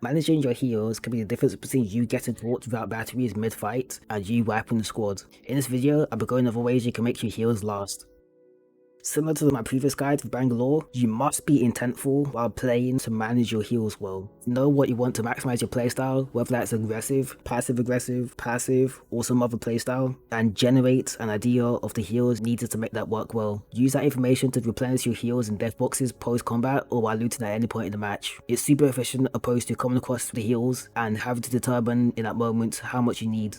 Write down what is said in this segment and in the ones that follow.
Managing your heals can be the difference between you getting caught without batteries mid-fight and you wiping the squad. In this video, I'll be going over ways you can make your heals last. Similar to my previous guide with Bangalore, you must be intentful while playing to manage your heals well. Know what you want to maximize your playstyle, whether that's aggressive, passive, or some other playstyle, and generate an idea of the heals needed to make that work well. Use that information to replenish your heals in death boxes post-combat or while looting at any point in the match. It's super efficient opposed to coming across the heals and having to determine in that moment how much you need.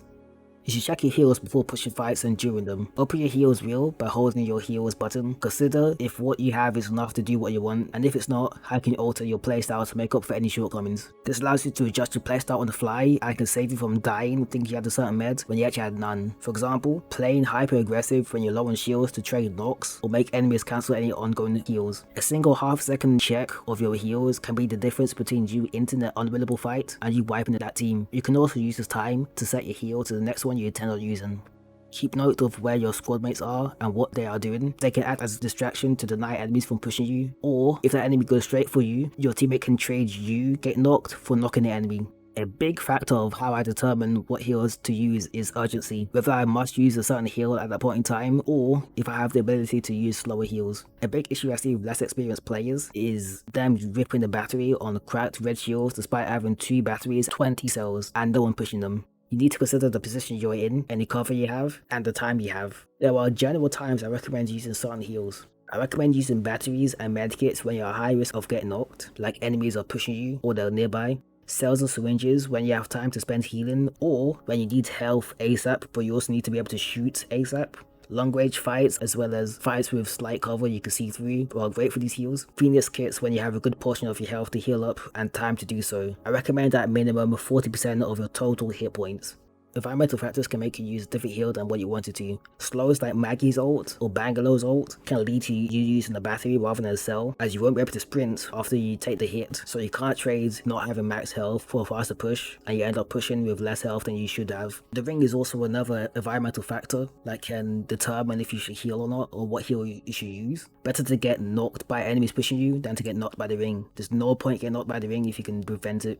You should check your heals before pushing fights and during them. Open your heals wheel by holding your heals button. Consider if what you have is enough to do what you want, and if it's not, how can you alter your playstyle to make up for any shortcomings. This allows you to adjust your playstyle on the fly and can save you from dying thinking you had a certain med when you actually had none. For example, playing hyper aggressive when you're low on shields to trade knocks or make enemies cancel any ongoing heals. A single half-second check of your heals can be the difference between you ending an unwinnable fight and you wiping that team. You can also use this time to set your heal to the next one you intend on using. Keep note of where your squad mates are and what they are doing. They can act as a distraction to deny enemies from pushing you, or if that enemy goes straight for you, your teammate can trade you get knocked for knocking the enemy. A big factor of how I determine what heals to use is urgency, whether I must use a certain heal at that point in time or if I have the ability to use slower heals. A big issue I see with less experienced players is them ripping the battery on cracked red shields despite having 2 batteries, 20 cells, and no one pushing them. You need to consider the position you're in, any cover you have, and the time you have. There are general times I recommend using certain heals. I recommend using batteries and medkits when you're at high risk of getting knocked, like enemies are pushing you or they're nearby. Cells and syringes when you have time to spend healing, or when you need health ASAP but you also need to be able to shoot ASAP. Long range fights as well as fights with slight cover you can see through are great for these heals. Phoenix kits when you have a good portion of your health to heal up and time to do so. I recommend at minimum 40% of your total hit points. Environmental factors can make you use a different heal than what you wanted to. Slows like Maggie's ult or Bangalore's ult can lead to you using a battery rather than a cell, as you won't be able to sprint after you take the hit, so you can't trade not having max health for a faster push, and you end up pushing with less health than you should have. The ring is also another environmental factor that can determine if you should heal or not, or what heal you should use. Better to get knocked by enemies pushing you than to get knocked by the ring. There's no point getting knocked by the ring if you can prevent it.